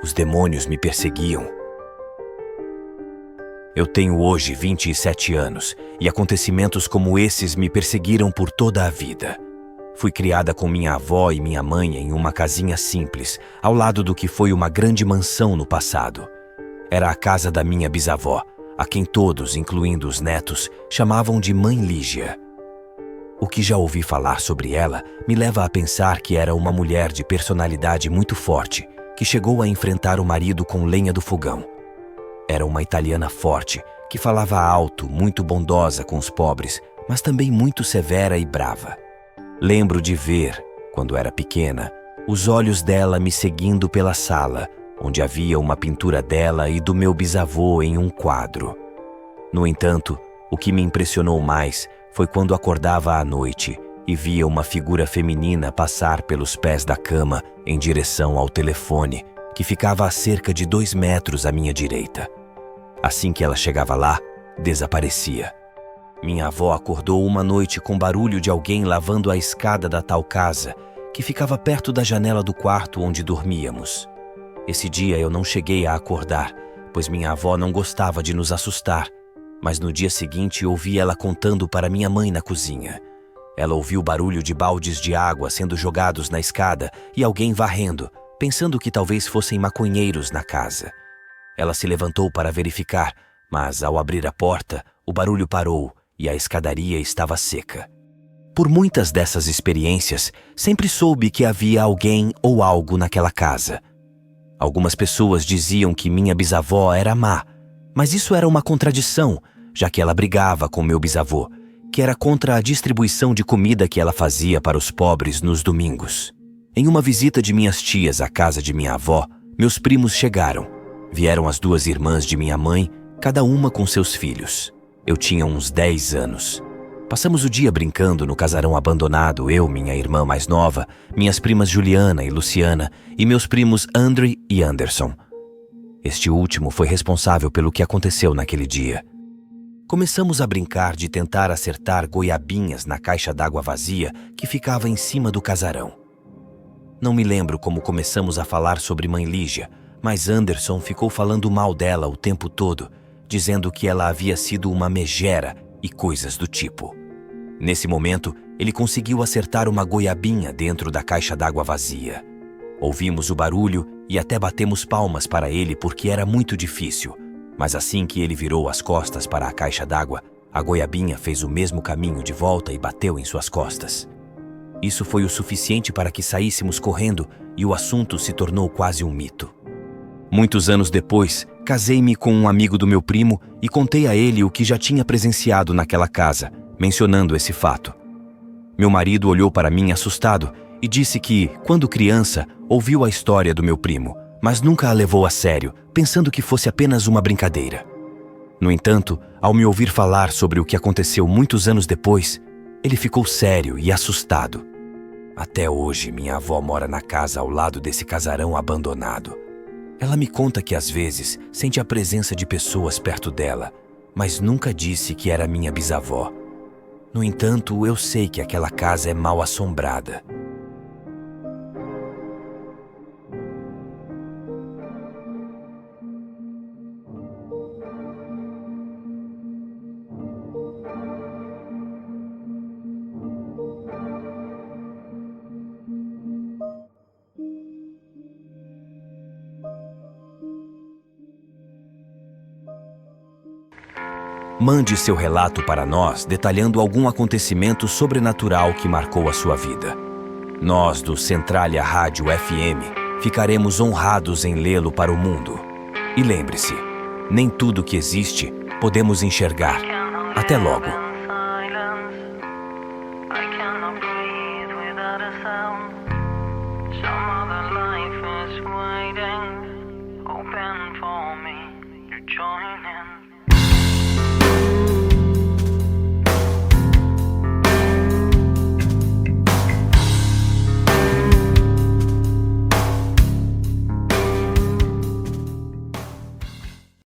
Os demônios me perseguiam. Eu tenho hoje 27 anos e acontecimentos como esses me perseguiram por toda a vida. Fui criada com minha avó e minha mãe em uma casinha simples, ao lado do que foi uma grande mansão no passado. Era a casa da minha bisavó, a quem todos, incluindo os netos, chamavam de Mãe Lígia. O que já ouvi falar sobre ela me leva a pensar que era uma mulher de personalidade muito forte, que chegou a enfrentar o marido com lenha do fogão. Era uma italiana forte, que falava alto, muito bondosa com os pobres, mas também muito severa e brava. Lembro de ver, quando era pequena, os olhos dela me seguindo pela sala, onde havia uma pintura dela e do meu bisavô em um quadro. No entanto, o que me impressionou mais foi quando acordava à noite e via uma figura feminina passar pelos pés da cama em direção ao telefone, que ficava a cerca de 2 metros à minha direita. Assim que ela chegava lá, desaparecia. Minha avó acordou uma noite com barulho de alguém lavando a escada da tal casa, que ficava perto da janela do quarto onde dormíamos. Esse dia eu não cheguei a acordar, pois minha avó não gostava de nos assustar, mas no dia seguinte ouvi ela contando para minha mãe na cozinha. Ela ouviu barulho de baldes de água sendo jogados na escada e alguém varrendo, pensando que talvez fossem maconheiros na casa. Ela se levantou para verificar, mas ao abrir a porta, o barulho parou e a escadaria estava seca. Por muitas dessas experiências, sempre soube que havia alguém ou algo naquela casa. Algumas pessoas diziam que minha bisavó era má, mas isso era uma contradição, já que ela brigava com meu bisavô, que era contra a distribuição de comida que ela fazia para os pobres nos domingos. Em uma visita de minhas tias à casa de minha avó, meus primos chegaram. Vieram as 2 irmãs de minha mãe, cada uma com seus filhos. Eu tinha uns 10 anos. Passamos o dia brincando no casarão abandonado, eu, minha irmã mais nova, minhas primas Juliana e Luciana e meus primos Andre e Anderson. Este último foi responsável pelo que aconteceu naquele dia. Começamos a brincar de tentar acertar goiabinhas na caixa d'água vazia que ficava em cima do casarão. Não me lembro como começamos a falar sobre Mãe Lígia, mas Anderson ficou falando mal dela o tempo todo, dizendo que ela havia sido uma megera e coisas do tipo. Nesse momento, ele conseguiu acertar uma goiabinha dentro da caixa d'água vazia. Ouvimos o barulho e até batemos palmas para ele porque era muito difícil, mas assim que ele virou as costas para a caixa d'água, a goiabinha fez o mesmo caminho de volta e bateu em suas costas. Isso foi o suficiente para que saíssemos correndo e o assunto se tornou quase um mito. Muitos anos depois, casei-me com um amigo do meu primo e contei a ele o que já tinha presenciado naquela casa, mencionando esse fato. Meu marido olhou para mim assustado e disse que, quando criança, ouviu a história do meu primo, mas nunca a levou a sério, pensando que fosse apenas uma brincadeira. No entanto, ao me ouvir falar sobre o que aconteceu muitos anos depois, ele ficou sério e assustado. Até hoje, minha avó mora na casa ao lado desse casarão abandonado. Ela me conta que às vezes sente a presença de pessoas perto dela, mas nunca disse que era minha bisavó. No entanto, eu sei que aquela casa é mal assombrada. Mande seu relato para nós detalhando algum acontecimento sobrenatural que marcou a sua vida. Nós, do Centralia Rádio FM, ficaremos honrados em lê-lo para o mundo. E lembre-se, nem tudo que existe podemos enxergar. Até logo. Some other life